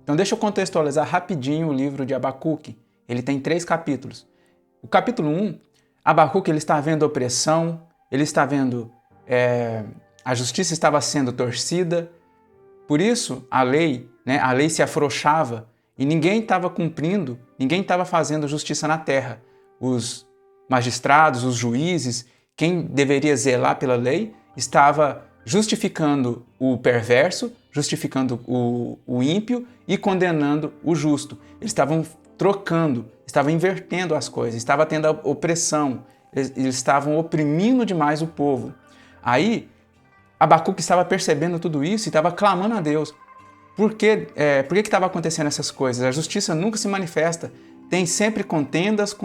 Então deixa eu contextualizar rapidinho o livro de Abacuque. Ele tem 3 capítulos. O capítulo 1, Abacuque ele está vendo opressão, ele está vendo a justiça estava sendo torcida, por isso a lei se afrouxava e ninguém estava cumprindo, ninguém estava fazendo justiça na terra. Os magistrados, os juízes, quem deveria zelar pela lei, estava justificando o perverso, justificando o ímpio e condenando o justo. Eles estavam trocando, estavam invertendo as coisas, estava tendo a opressão, eles estavam oprimindo demais o povo. Aí, Abacuque estava percebendo tudo isso e estava clamando a Deus. Por que estava acontecendo essas coisas? A justiça nunca se manifesta. Tem sempre contendas,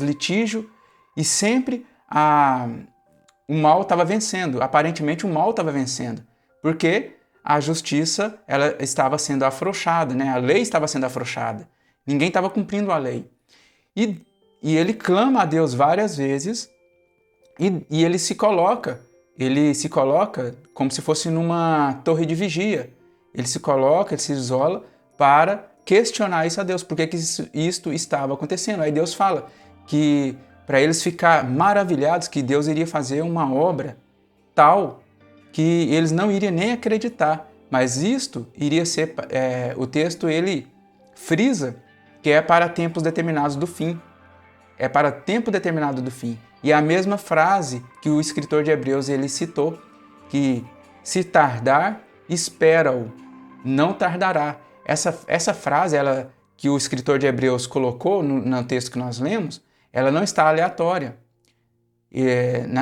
litígio, e sempre o mal estava vencendo. Aparentemente o mal estava vencendo. Porque a justiça ela estava sendo afrouxada, a lei estava sendo afrouxada. Ninguém estava cumprindo a lei. E ele clama a Deus várias vezes e ele se coloca como se fosse numa torre de vigia. Ele se coloca, ele se isola para questionar isso a Deus. Por que isto estava acontecendo? Aí Deus fala que para eles ficar maravilhados que Deus iria fazer uma obra tal que eles não iriam nem acreditar. Mas isto iria ser, o texto ele frisa que é para tempos determinados do fim. É para tempo determinado do fim. E é a mesma frase que o escritor de Hebreus ele citou, que se tardar, espera-o, não tardará. Essa frase que o escritor de Hebreus colocou no texto que nós lemos, ela não está aleatória.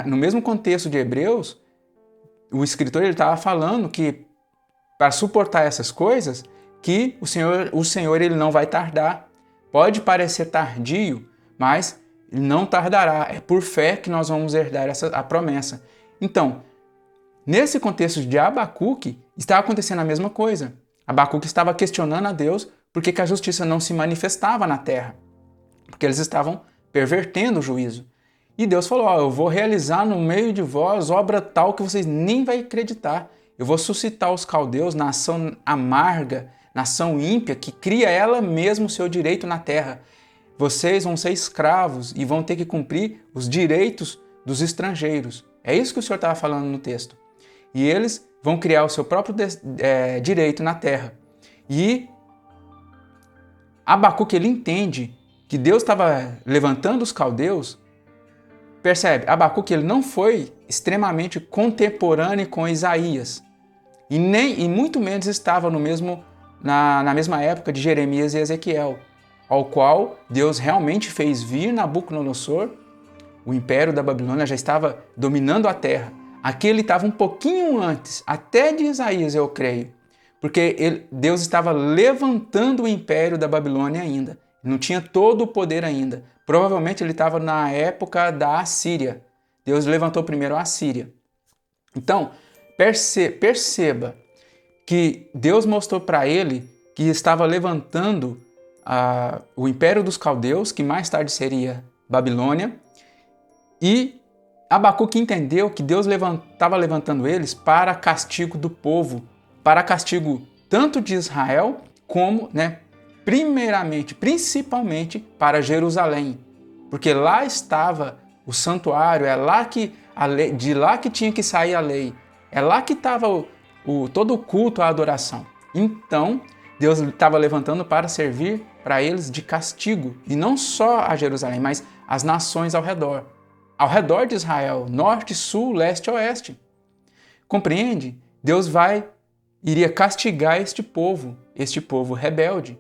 No mesmo contexto de Hebreus, o escritor estava falando que para suportar essas coisas, que o Senhor ele não vai tardar. Pode parecer tardio, mas não tardará. É por fé que nós vamos herdar a promessa. Então, nesse contexto de Abacuque, está acontecendo a mesma coisa. Abacuque estava questionando a Deus por que a justiça não se manifestava na terra. Porque eles estavam pervertendo o juízo. E Deus falou, eu vou realizar no meio de vós obra tal que vocês nem vão acreditar. Eu vou suscitar os caldeus, nação amarga, nação ímpia, que cria ela mesma o seu direito na terra. Vocês vão ser escravos e vão ter que cumprir os direitos dos estrangeiros. É isso que o Senhor estava falando no texto. E eles vão criar o seu próprio direito na terra. E Abacuque ele entende que Deus estava levantando os caldeus. Percebe? Abacuque ele não foi extremamente contemporâneo com Isaías. E muito menos estava na mesma época de Jeremias e Ezequiel, ao qual Deus realmente fez vir Nabucodonosor. O império da Babilônia já estava dominando a terra. Aqui ele estava um pouquinho antes, até de Isaías, eu creio, porque Deus estava levantando o império da Babilônia ainda. Não tinha todo o poder ainda. Provavelmente ele estava na época da Assíria. Deus levantou primeiro a Assíria. Então, perceba que Deus mostrou para ele que estava levantando o Império dos Caldeus, que mais tarde seria Babilônia, e Abacuque entendeu que Deus estava levantando eles para castigo do povo, para castigo tanto de Israel como, principalmente para Jerusalém, porque lá estava o santuário, de lá que tinha que sair a lei, é lá que estava todo o culto à adoração. Então, Deus estava levantando para servir para eles de castigo, e não só a Jerusalém, mas as nações ao redor de Israel, norte, sul, leste e oeste. Compreende? Deus iria castigar este povo rebelde,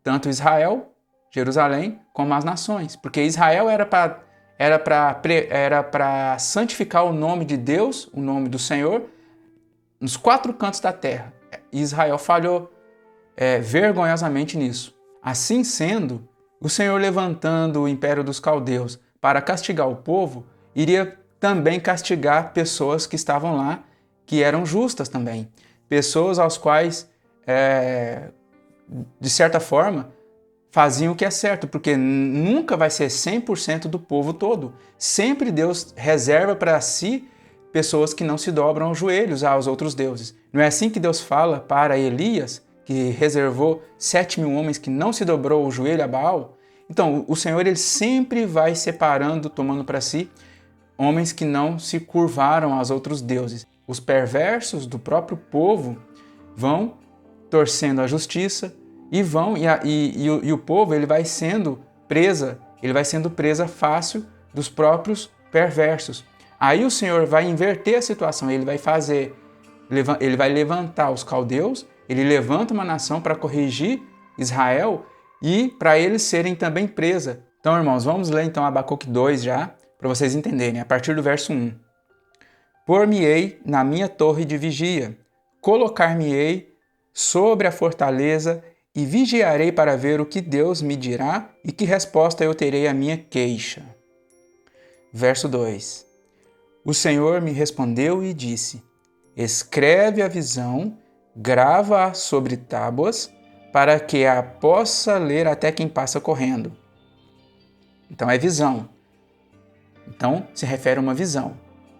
tanto Israel, Jerusalém, como as nações, porque Israel era para santificar o nome de Deus, o nome do Senhor, nos 4 cantos da terra. Israel falhou vergonhosamente nisso. Assim sendo, o Senhor levantando o império dos caldeus para castigar o povo, iria também castigar pessoas que estavam lá, que eram justas também. Pessoas aos quais, de certa forma, faziam o que é certo, porque nunca vai ser 100% do povo todo. Sempre Deus reserva para si pessoas que não se dobram aos joelhos aos outros deuses. Não é assim que Deus fala para Elias, que reservou 7.000 homens que não se dobrou o joelho a Baal. Então, o Senhor ele sempre vai separando, tomando para si, homens que não se curvaram aos outros deuses. Os perversos do próprio povo vão torcendo a justiça e o povo ele vai sendo presa fácil dos próprios perversos. Aí o Senhor vai inverter a situação, ele vai levantar os caldeus, ele levanta uma nação para corrigir Israel e para eles serem também presa. Então, irmãos, vamos ler então Abacuque 2 já, para vocês entenderem, a partir do verso 1. Por-me-ei na minha torre de vigia, colocar-me-ei sobre a fortaleza e vigiarei para ver o que Deus me dirá e que resposta eu terei à minha queixa. Verso 2. O Senhor me respondeu e disse: escreve a visão, grava-a sobre tábuas, para que a possa ler até quem passa correndo. Então é visão. Então se refere a uma visão.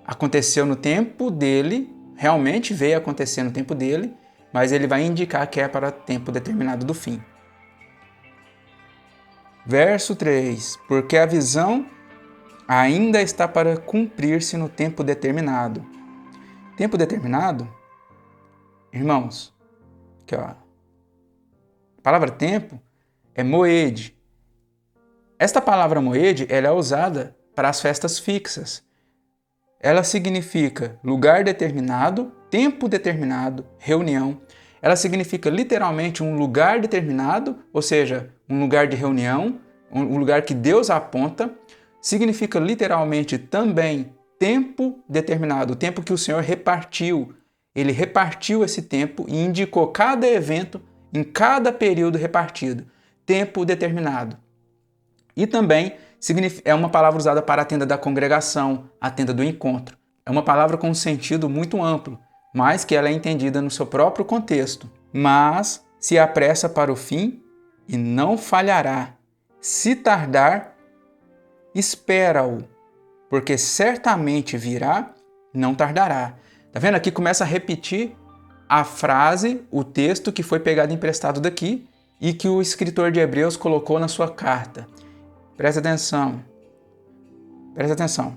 Aconteceu no tempo dele, realmente veio acontecer no tempo dele, mas ele vai indicar que é para tempo determinado do fim. Verso 3. Porque a visão ainda está para cumprir-se no tempo determinado. Tempo determinado, irmãos, aqui, ó, a palavra tempo é moed. Esta palavra moed ela é usada para as festas fixas. Ela significa lugar determinado, tempo determinado, reunião. Ela significa literalmente um lugar determinado, ou seja, um lugar de reunião, um lugar que Deus aponta. Significa literalmente também tempo determinado, o tempo que o Senhor repartiu. Ele repartiu esse tempo e indicou cada evento em cada período repartido. Tempo determinado. E também é uma palavra usada para a tenda da congregação, a tenda do encontro. É uma palavra com um sentido muito amplo, mas que ela é entendida no seu próprio contexto. Mas se apressa para o fim e não falhará. Se tardar, espera-o, porque certamente virá, não tardará. Tá vendo? Aqui começa a repetir a frase, o texto que foi pegado emprestado daqui e que o escritor de Hebreus colocou na sua carta. Presta atenção. Presta atenção.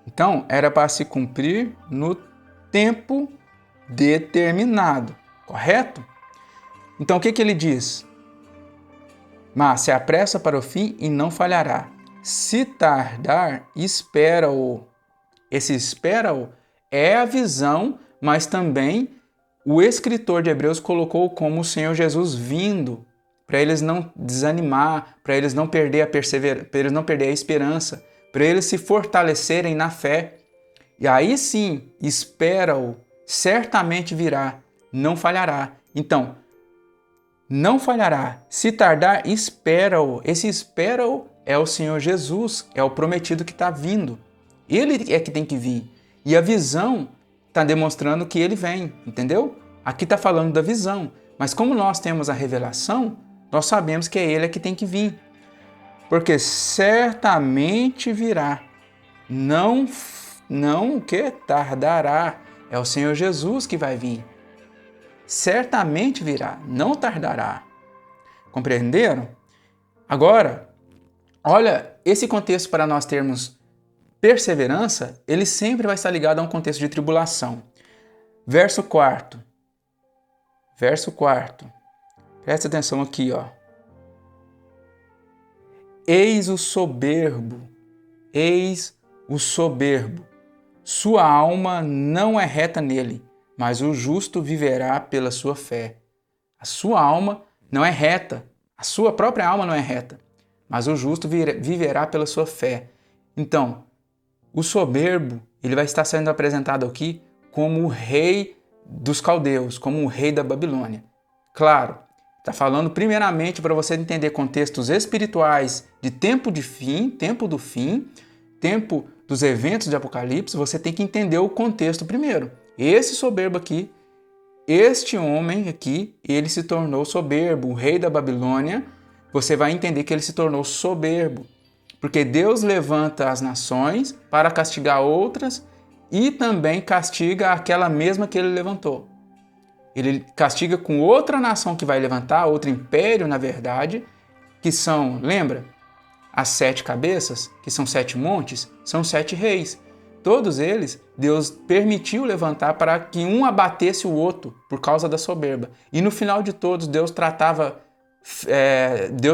Então, era para se cumprir no tempo determinado, correto? Então, o que ele diz? Mas se apressa para o fim e não falhará. Se tardar, espera-o. Esse espera-o é a visão, mas também o escritor de Hebreus colocou como o Senhor Jesus vindo, para eles não desanimar, para eles não perder a para eles não perder a esperança, para eles se fortalecerem na fé. E aí sim, espera-o, certamente virá, não falhará. Então, não falhará. Se tardar, espera-o. Esse espera-o é o Senhor Jesus, é o prometido que está vindo. Ele é que tem que vir. E a visão está demonstrando que ele vem, entendeu? Aqui está falando da visão. Mas como nós temos a revelação, nós sabemos que é ele que tem que vir. Porque certamente virá. Não o que tardará. É o Senhor Jesus que vai vir. Certamente virá, não tardará. Compreenderam? Agora, olha, esse contexto para nós termos perseverança, ele sempre vai estar ligado a um contexto de tribulação. Verso 4. Verso 4. Presta atenção aqui, ó. Eis o soberbo, sua alma não é reta nele, mas o justo viverá pela sua fé. A sua alma não é reta, a sua própria alma não é reta, mas o justo viverá pela sua fé. Então, o soberbo, ele vai estar sendo apresentado aqui como o rei dos caldeus, como o rei da Babilônia. Claro, está falando primeiramente para você entender contextos espirituais de tempo de fim, tempo do fim, tempo dos eventos de Apocalipse, você tem que entender o contexto primeiro. Esse soberbo aqui, este homem aqui, ele se tornou soberbo, o rei da Babilônia, você vai entender que ele se tornou soberbo, porque Deus levanta as nações para castigar outras e também castiga aquela mesma que ele levantou. Ele castiga com outra nação que vai levantar, outro império, na verdade, que são, lembra? As 7 cabeças, que são 7 montes, são 7 reis. Todos eles, Deus permitiu levantar para que um abatesse o outro por causa da soberba. E no final de todos, Deus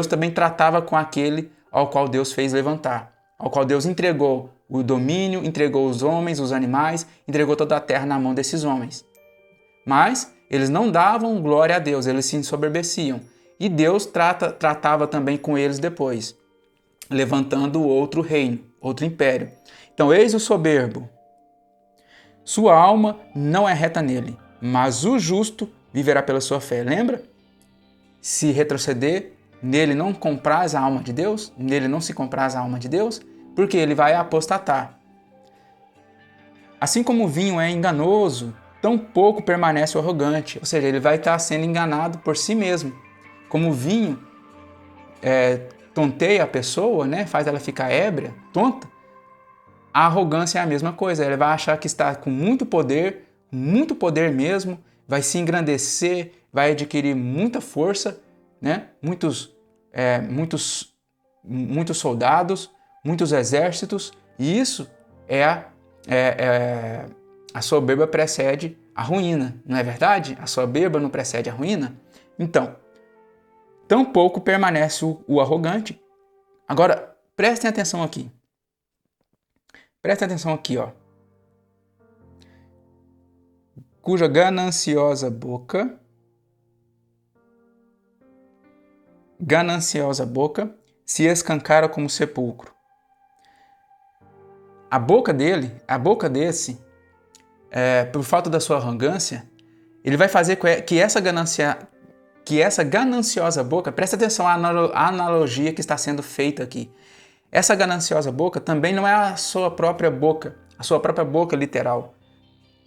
também tratava com aquele ao qual Deus fez levantar, ao qual Deus entregou o domínio, entregou os homens, os animais, entregou toda a terra na mão desses homens. Mas eles não davam glória a Deus, eles se ensoberbeciam. E Deus tratava também com eles depois, levantando outro reino, outro império. Então, eis o soberbo. Sua alma não é reta nele, mas o justo viverá pela sua fé. Lembra? Se retroceder, nele não compraz a alma de Deus, nele não se compraz a alma de Deus, porque ele vai apostatar. Assim como o vinho é enganoso, tão pouco permanece o arrogante, ou seja, ele vai estar sendo enganado por si mesmo. Como o vinho tonteia a pessoa, né? Faz ela ficar ébria, tonta, a arrogância é a mesma coisa. Ele vai achar que está com muito poder mesmo, vai se engrandecer, vai adquirir muita força, né? Muitos soldados, muitos exércitos, e isso a soberba precede a ruína, não é verdade? A soberba não precede a ruína? Então, tão pouco permanece o arrogante. Agora, prestem atenção aqui. Prestem atenção aqui, ó. Cuja gananciosa boca se escancara como sepulcro. A boca desse, por falta da sua arrogância, ele vai fazer que essa gananciosa boca, presta atenção à analogia que está sendo feita aqui. Essa gananciosa boca também não é a sua própria boca literal.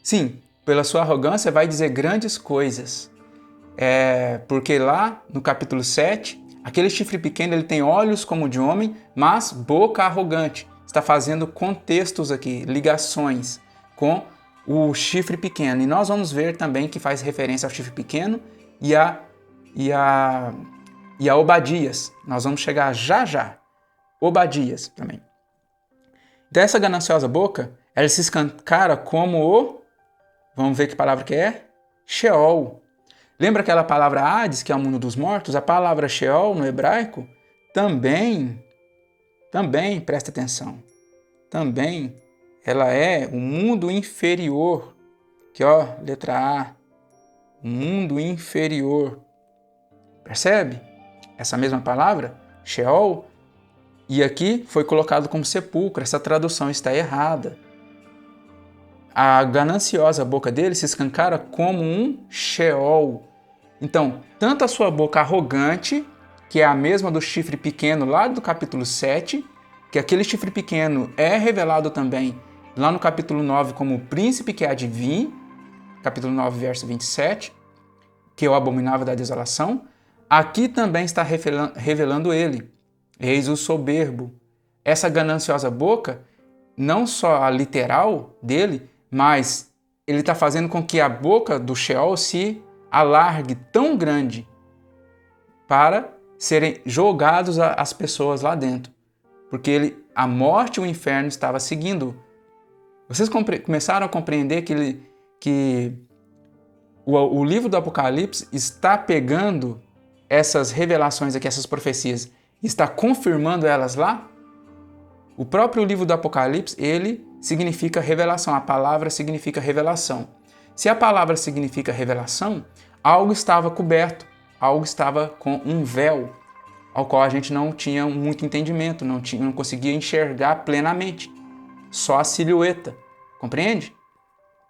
Sim, pela sua arrogância vai dizer grandes coisas. Porque lá no capítulo 7, aquele chifre pequeno ele tem olhos como de homem, mas boca arrogante. Está fazendo contextos aqui, ligações com o chifre pequeno. E nós vamos ver também que faz referência ao chifre pequeno e a Obadias. Nós vamos chegar já. Obadias também. Então essa gananciosa boca, ela se escancara como vamos ver que palavra que é? Sheol. Lembra aquela palavra Hades, que é o mundo dos mortos? A palavra Sheol no hebraico também, presta atenção, também ela é o mundo inferior, que letra A, o mundo inferior. Percebe? Essa mesma palavra, Sheol, e aqui foi colocado como sepulcro. Essa tradução está errada. A gananciosa boca dele se escancara como um Sheol. Então, tanto a sua boca arrogante, que é a mesma do chifre pequeno lá do capítulo 7, que aquele chifre pequeno é revelado também lá no capítulo 9 como o príncipe que há de vir, capítulo 9, verso 27, que é o abominável da desolação, aqui também está revelando ele. Eis o soberbo. Essa gananciosa boca, não só a literal dele, mas ele está fazendo com que a boca do Sheol se alargue tão grande para serem jogados as pessoas lá dentro. Porque a morte e o inferno estava seguindo. Vocês começaram a compreender que o livro do Apocalipse está pegando essas revelações aqui, essas profecias, está confirmando elas lá? O próprio livro do Apocalipse, ele significa revelação. A palavra significa revelação. Se a palavra significa revelação, algo estava coberto, algo estava com um véu, ao qual a gente não tinha muito entendimento, não conseguia enxergar plenamente. Só a silhueta. Compreende?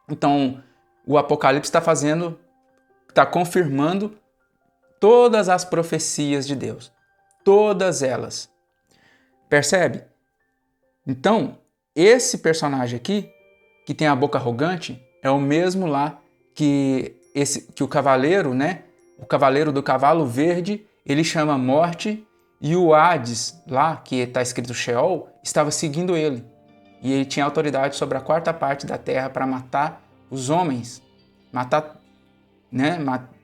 Então, o Apocalipse está confirmando todas as profecias de Deus. Todas elas. Percebe? Então, esse personagem aqui, que tem a boca arrogante, é o mesmo lá que o cavaleiro, né? O cavaleiro do cavalo verde, ele chama morte, e o Hades, lá, que está escrito Sheol, estava seguindo ele. E ele tinha autoridade sobre a 4ª parte da terra para matar os homens, matar né?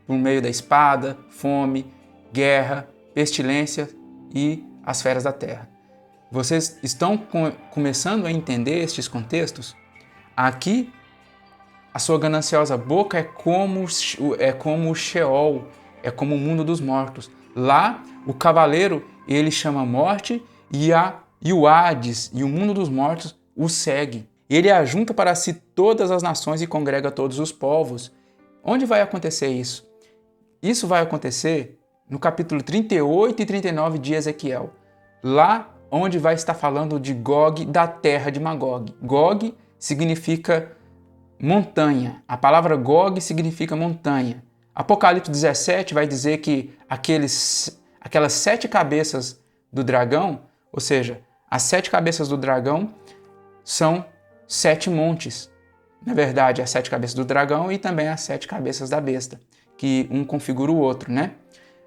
Por meio da espada, fome, guerra, pestilência e as feras da terra. Vocês estão começando a entender estes contextos? Aqui, a sua gananciosa boca é como o Sheol, é como o mundo dos mortos. Lá, o cavaleiro, ele chama a morte e o Hades e o mundo dos mortos o segue. Ele ajunta para si todas as nações e congrega todos os povos. Onde vai acontecer isso? Isso vai acontecer no capítulo 38 e 39 de Ezequiel. Lá onde vai estar falando de Gog, da terra de Magog. Gog significa montanha. A palavra Gog significa montanha. Apocalipse 17 vai dizer que aquelas 7 cabeças do dragão, ou seja, as 7 cabeças do dragão são 7 montes. Na verdade, as 7 cabeças do dragão e também as 7 cabeças da besta, que um configura o outro, né?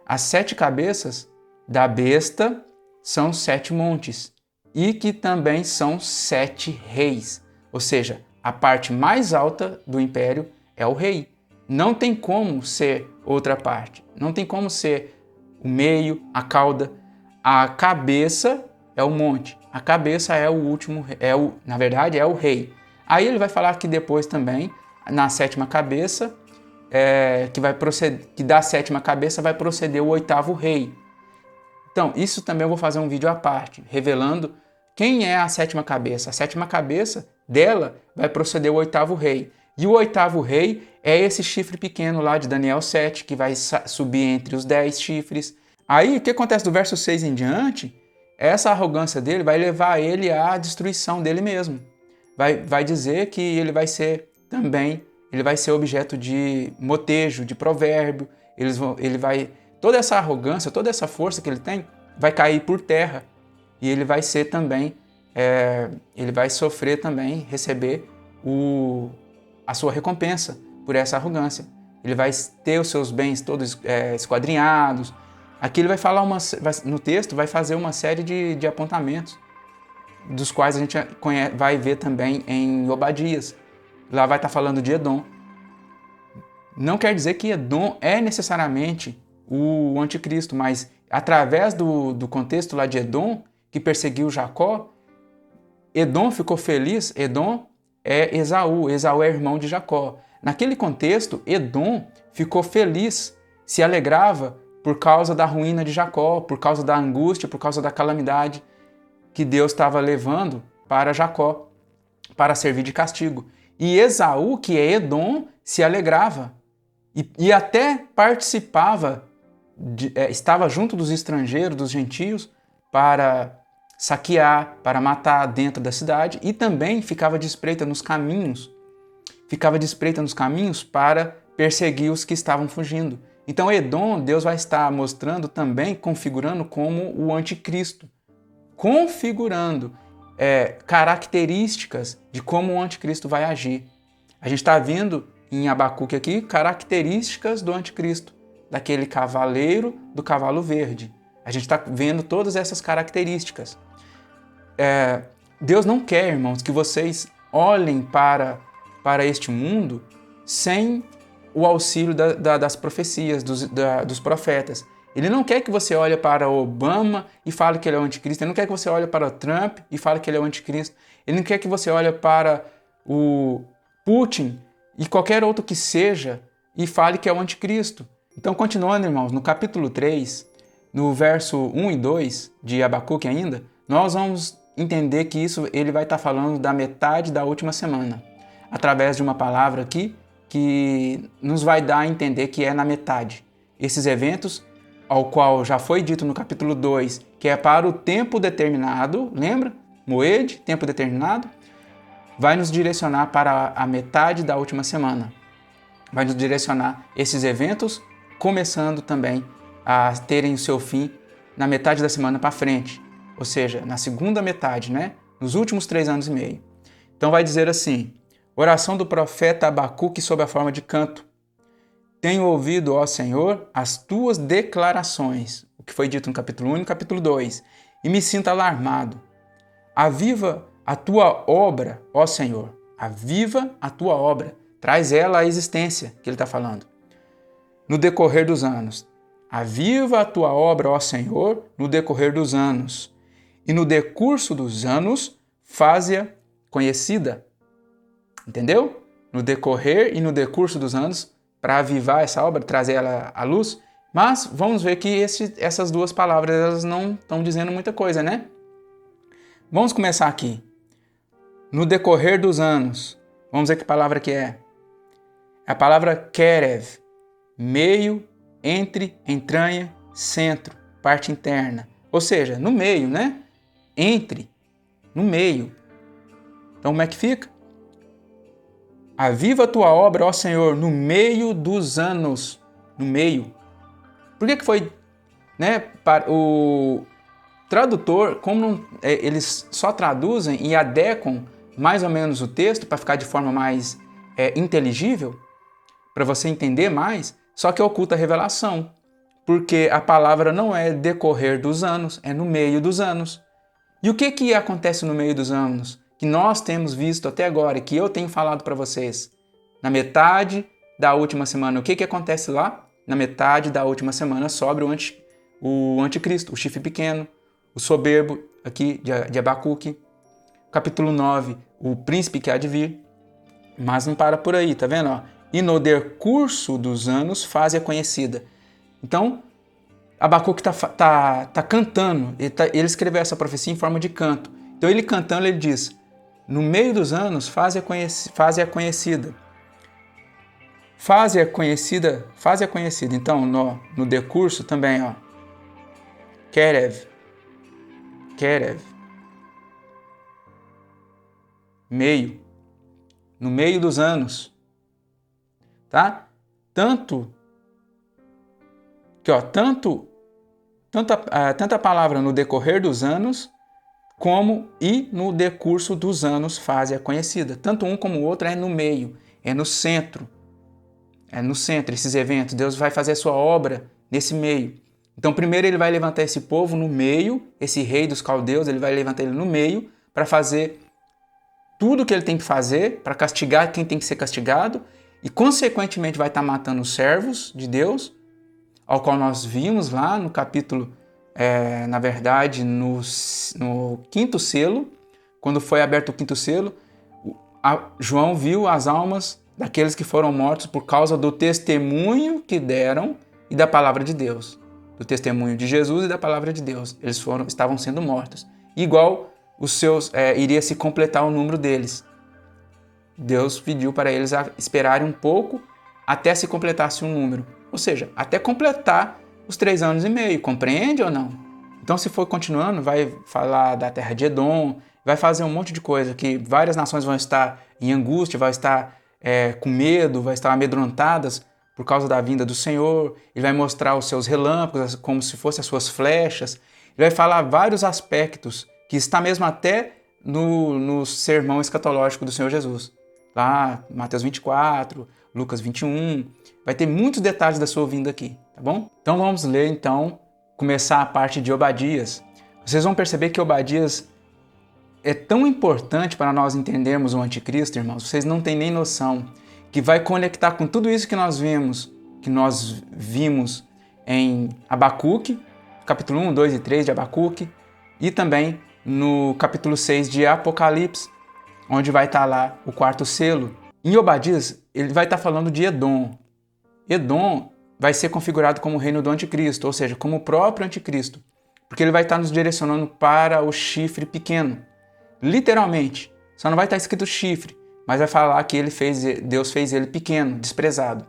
As 7 cabeças da besta são 7 montes e que também são 7 reis. Ou seja, a parte mais alta do império é o rei. Não tem como ser outra parte. Não tem como ser o meio, a cauda. A cabeça é o monte. A cabeça é o último, na verdade, é o rei. Aí ele vai falar que depois também, na 7ª cabeça, que da 7ª cabeça vai proceder o 8º rei. Então, isso também eu vou fazer um vídeo à parte, revelando quem é a 7ª cabeça. A 7ª cabeça dela vai proceder o 8º rei. E o 8º rei é esse chifre pequeno lá de Daniel 7, que vai subir entre os 10 chifres. Aí, o que acontece do verso 6 em diante? Essa arrogância dele vai levar ele à destruição dele mesmo. Vai dizer que ele vai ser objeto de motejo, de provérbio. Toda essa arrogância, toda essa força que ele tem, vai cair por terra. E ele vai ser também, ele vai sofrer também, receber a sua recompensa por essa arrogância. Ele vai ter os seus bens todos esquadrinhados. Aqui ele vai falar no texto, vai fazer uma série de apontamentos, dos quais a gente vai ver também em Obadias. Lá vai estar falando de Edom. Não quer dizer que Edom é necessariamente o anticristo, mas através do contexto lá de Edom, que perseguiu Jacó, Edom ficou feliz. Edom é Esaú é irmão de Jacó. Naquele contexto, Edom ficou feliz, se alegrava por causa da ruína de Jacó, por causa da angústia, por causa da calamidade que Deus estava levando para Jacó, para servir de castigo. E Esaú, que é Edom, se alegrava e até participava, estava junto dos estrangeiros, dos gentios, para saquear, para matar dentro da cidade, e também ficava de espreita nos caminhos para perseguir os que estavam fugindo. Então Edom, Deus vai estar mostrando também, configurando como o anticristo, configurando características de como o anticristo vai agir. A gente está vendo em Abacuque aqui características do anticristo, daquele cavaleiro do cavalo verde. A gente está vendo todas essas características. Deus não quer, irmãos, que vocês olhem para este mundo sem o auxílio das profecias, dos profetas. Ele não quer que você olhe para Obama e fale que ele é o anticristo. Ele não quer que você olhe para Trump e fale que ele é o anticristo. Ele não quer que você olhe para o Putin e qualquer outro que seja e fale que é o anticristo. Então, continuando, irmãos, no capítulo 3, no verso 1 e 2 de Abacuque ainda, nós vamos entender que isso ele vai estar falando da metade da última semana, através de uma palavra aqui que nos vai dar a entender que é na metade. Esses eventos, ao qual já foi dito no capítulo 2, que é para o tempo determinado, lembra? Moed, tempo determinado, vai nos direcionar para a metade da última semana. Vai nos direcionar esses eventos, começando também a terem o seu fim na metade da semana para frente, ou seja, na segunda metade, né? Nos últimos 3 anos e meio. Então vai dizer assim: oração do profeta Abacuque sob a forma de canto. Tenho ouvido, ó Senhor, as tuas declarações, o que foi dito no capítulo 1 e no capítulo 2, e me sinto alarmado. Aviva a tua obra, ó Senhor, aviva a tua obra, traz ela à existência, que ele está falando. no decorrer dos anos. Aviva a tua obra, ó Senhor, no decorrer dos anos. E no decurso dos anos, faze-a conhecida. Entendeu? No decorrer e no decurso dos anos, para avivar essa obra, trazer ela à luz. Mas vamos ver que essas duas palavras elas não estão dizendo muita coisa, né? Vamos começar aqui. No decorrer dos anos. Vamos ver que palavra que é. É a palavra kerev. Meio, entre, entranha, centro, parte interna. Ou seja, no meio, né? Entre, no meio. Então como é que fica? Aviva a tua obra, ó Senhor, no meio dos anos. No meio. Por que foi, né? Para o tradutor, como não, eles só traduzem e adequam mais ou menos o texto para ficar de forma mais inteligível, para você entender mais, só que oculta a revelação. Porque a palavra não é decorrer dos anos, é no meio dos anos. E o que acontece no meio dos anos? Que nós temos visto até agora, e que eu tenho falado para vocês. Na metade da última semana, o que acontece lá? Na metade da última semana sobe o anticristo, o chifre pequeno, o soberbo aqui de Abacuque. Capítulo 9, o príncipe que há de vir. Mas não para por aí, tá vendo? Ó? E no decurso dos anos faze-a conhecida. Então, Abacuque tá cantando, ele escreveu essa profecia em forma de canto. Então ele cantando, ele diz, no meio dos anos faze-a conhecida. Faze-a conhecida. Então, no decurso também, ó. Kerev. Meio. No meio dos anos. Tá? Tanto a palavra no decorrer dos anos, como e no decurso dos anos faze-a conhecida. Tanto um como o outro é no meio, é no centro. É no centro, esses eventos. Deus vai fazer a sua obra nesse meio. Então, primeiro ele vai levantar esse povo no meio, esse rei dos caldeus, ele vai levantar ele no meio para fazer tudo o que ele tem que fazer, para castigar quem tem que ser castigado, e consequentemente vai estar matando os servos de Deus, ao qual nós vimos lá no capítulo, na verdade, no quinto selo, quando foi aberto o quinto selo, João viu as almas daqueles que foram mortos por causa do testemunho que deram e da palavra de Deus. Do testemunho de Jesus e da palavra de Deus. Eles estavam sendo mortos. Igual os seus, iria se completar o número deles. Deus pediu para eles esperarem um pouco até se completasse um número. Ou seja, até completar os 3 anos e meio. Compreende ou não? Então, se for continuando, vai falar da terra de Edom, vai fazer um monte de coisa, que várias nações vão estar em angústia, vão estar com medo, vão estar amedrontadas por causa da vinda do Senhor. Ele vai mostrar os seus relâmpagos como se fossem as suas flechas. Ele vai falar vários aspectos que está mesmo até no sermão escatológico do Senhor Jesus. Lá, Mateus 24, Lucas 21, vai ter muitos detalhes da sua vinda aqui, tá bom? Então vamos ler, começar a parte de Obadias. Vocês vão perceber que Obadias é tão importante para nós entendermos o anticristo, irmãos, vocês não têm nem noção, que vai conectar com tudo isso que nós vimos em Abacuque, capítulo 1, 2 e 3 de Abacuque, e também no capítulo 6 de Apocalipse, onde vai estar lá o quarto selo. Em Obadias, ele vai estar falando de Edom. Edom vai ser configurado como o reino do anticristo, ou seja, como o próprio anticristo, porque ele vai estar nos direcionando para o chifre pequeno. Literalmente, só não vai estar escrito chifre, mas vai falar que Deus fez ele pequeno, desprezado.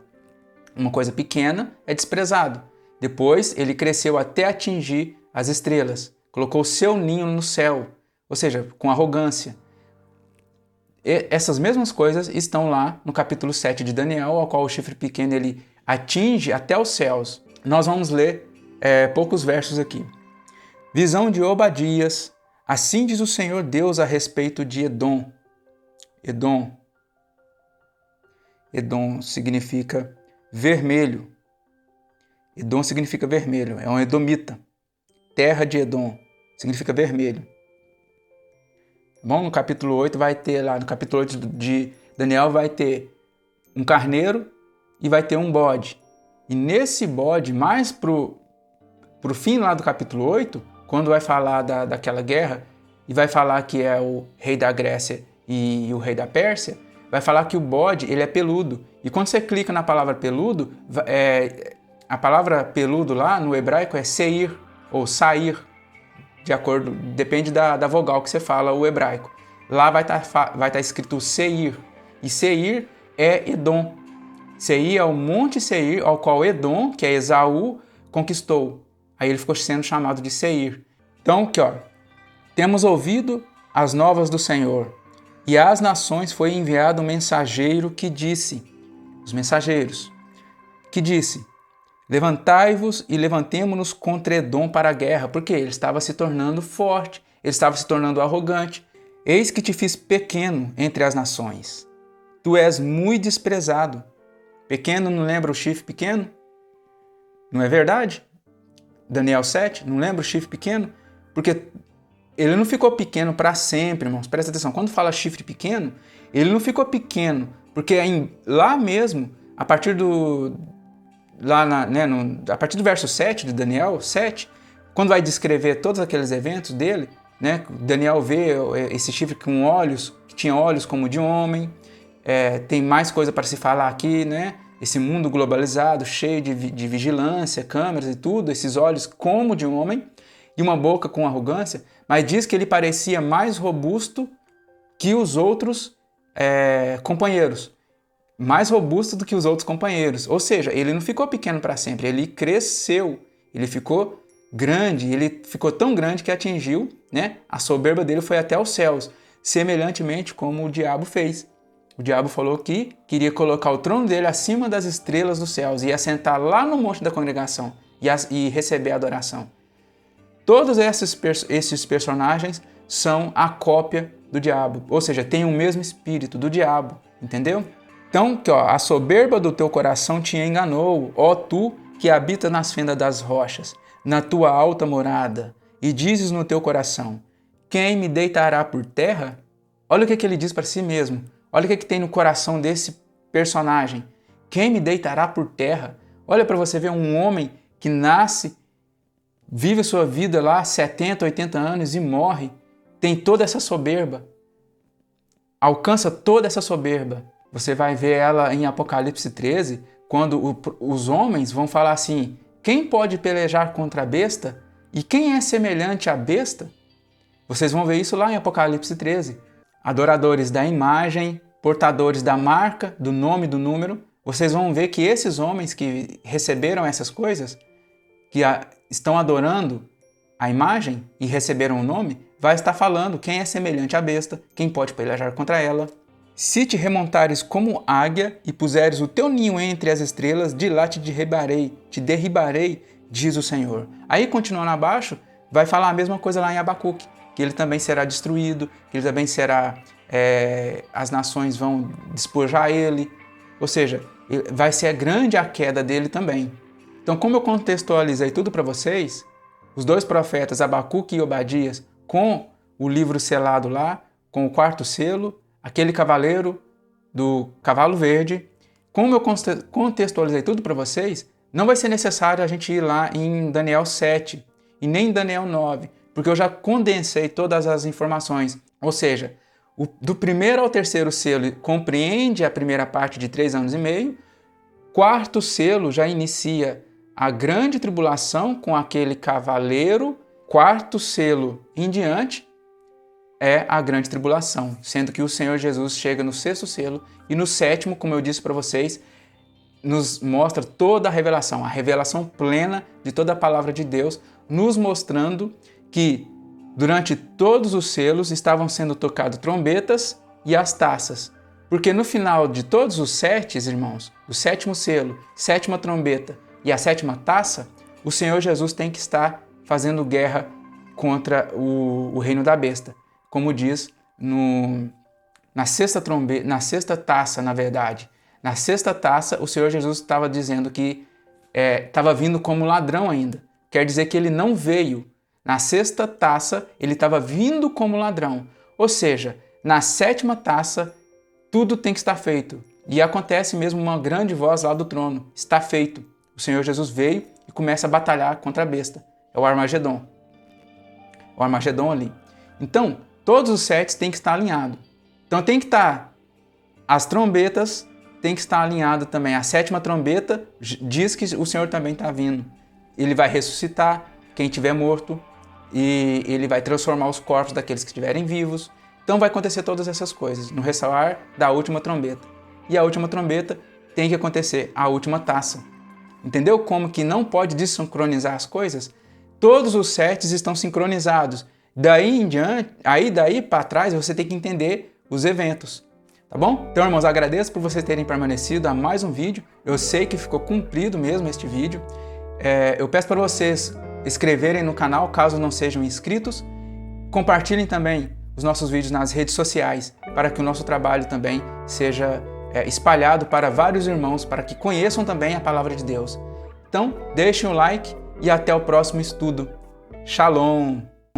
Uma coisa pequena é desprezado. Depois ele cresceu até atingir as estrelas, colocou seu ninho no céu, ou seja, com arrogância. E essas mesmas coisas estão lá no capítulo 7 de Daniel, ao qual o chifre pequeno ele atinge até os céus. Nós vamos ler poucos versos aqui. Visão de Obadias. Assim diz o Senhor Deus a respeito de Edom. Edom significa vermelho. Edom significa vermelho, é um edomita. Terra de Edom significa vermelho. Bom, no capítulo 8 vai ter lá, no capítulo 8 de Daniel vai ter um carneiro e vai ter um bode. E nesse bode, mais pro fim lá do capítulo 8, quando vai falar daquela guerra, e vai falar que é o rei da Grécia e o rei da Pérsia, vai falar que o bode ele é peludo. E quando você clica na palavra peludo, a palavra peludo lá no hebraico é seir ou sair, de acordo, depende da vogal que você fala o hebraico. Lá vai estar escrito Seir, e Seir é Edom. Seir é o monte Seir, ao qual Edom, que é Esaú, conquistou. Aí ele ficou sendo chamado de Seir. Então, aqui, ó, temos ouvido as novas do Senhor, e às nações foi enviado um mensageiro que disse, os mensageiros, que disse, levantai-vos e levantemo-nos contra Edom para a guerra, porque ele estava se tornando forte, ele estava se tornando arrogante. Eis que te fiz pequeno entre as nações. Tu és muito desprezado. Pequeno não lembra o chifre pequeno? Não é verdade? Daniel 7, não lembra o chifre pequeno? Porque ele não ficou pequeno para sempre, irmãos. Presta atenção, quando fala chifre pequeno, ele não ficou pequeno, porque lá mesmo, a partir do verso 7 de Daniel 7, quando vai descrever todos aqueles eventos dele, né, Daniel vê esse chifre com olhos, que tinha olhos como de homem, tem mais coisa para se falar aqui, né? Esse mundo globalizado, cheio de vigilância, câmeras e tudo, esses olhos como de homem e uma boca com arrogância, mas diz que ele parecia mais robusto que os outros companheiros. Mais robusto do que os outros companheiros. Ou seja, ele não ficou pequeno para sempre, ele cresceu, ele ficou grande, ele ficou tão grande que atingiu, né? A soberba dele foi até os céus, semelhantemente como o diabo fez. O diabo falou que queria colocar o trono dele acima das estrelas dos céus, ia sentar lá no monte da congregação e receber a adoração. Todos esses personagens são a cópia do diabo, ou seja, tem o mesmo espírito do diabo, entendeu? Então, a soberba do teu coração te enganou, ó tu que habita nas fendas das rochas, na tua alta morada, e dizes no teu coração, quem me deitará por terra? Olha o que ele diz para si mesmo, olha o que tem no coração desse personagem, quem me deitará por terra? Olha para você ver um homem que nasce, vive a sua vida lá 70, 80 anos e morre, tem toda essa soberba, alcança toda essa soberba. Você vai ver ela em Apocalipse 13, quando os homens vão falar assim, quem pode pelejar contra a besta? E quem é semelhante à besta? Vocês vão ver isso lá em Apocalipse 13. Adoradores da imagem, portadores da marca, do nome, do número. Vocês vão ver que esses homens que receberam essas coisas, que estão adorando a imagem e receberam o nome, vai estar falando quem é semelhante à besta, quem pode pelejar contra ela. Se te remontares como águia e puseres o teu ninho entre as estrelas, de lá te derribarei, diz o Senhor. Aí, continuando abaixo, vai falar a mesma coisa lá em Abacuque, que ele também será destruído, que ele também será, as nações vão despojar ele, ou seja, vai ser grande a queda dele também. Então, como eu contextualizei tudo para vocês, os dois profetas, Abacuque e Obadias, com o livro selado lá, com o quarto selo, aquele cavaleiro do cavalo verde, como eu contextualizei tudo para vocês, não vai ser necessário a gente ir lá em Daniel 7 e nem em Daniel 9, porque eu já condensei todas as informações. Ou seja, do primeiro ao terceiro selo compreende a primeira parte de 3 anos e meio, quarto selo já inicia a grande tribulação com aquele cavaleiro, quarto selo em diante, é a grande tribulação, sendo que o Senhor Jesus chega no sexto selo e no sétimo, como eu disse para vocês, nos mostra toda a revelação plena de toda a palavra de Deus, nos mostrando que durante todos os selos estavam sendo tocadas trombetas e as taças, porque no final de todos os 7, irmãos, o sétimo selo, sétima trombeta e a sétima taça, o Senhor Jesus tem que estar fazendo guerra contra o reino da besta. Como diz na sexta taça, na verdade. Na sexta taça, o Senhor Jesus estava dizendo que estava vindo como ladrão ainda. Quer dizer que ele não veio. Na sexta taça, ele estava vindo como ladrão. Ou seja, na sétima taça, tudo tem que estar feito. E acontece mesmo uma grande voz lá do trono. Está feito. o Senhor Jesus veio e começa a batalhar contra a besta. É o Armagedon. O Armagedon ali. Então, todos os sets têm que estar alinhados. Então tem que estar, as trombetas tem que estar alinhado também. A sétima trombeta diz que o Senhor também está vindo. Ele vai ressuscitar quem estiver morto e ele vai transformar os corpos daqueles que estiverem vivos. Então vai acontecer todas essas coisas no ressoar da última trombeta. E a última trombeta tem que acontecer a última taça. Entendeu como que não pode desincronizar as coisas? Todos os sets estão sincronizados. Daí em diante, daí para trás você tem que entender os eventos. Tá bom? Então, irmãos, agradeço por vocês terem permanecido a mais um vídeo. Eu sei que ficou comprido mesmo este vídeo. Eu peço para vocês inscreverem no canal caso não sejam inscritos. Compartilhem também os nossos vídeos nas redes sociais para que o nosso trabalho também seja espalhado para vários irmãos, para que conheçam também a palavra de Deus. Então, deixem o like e até o próximo estudo. Shalom!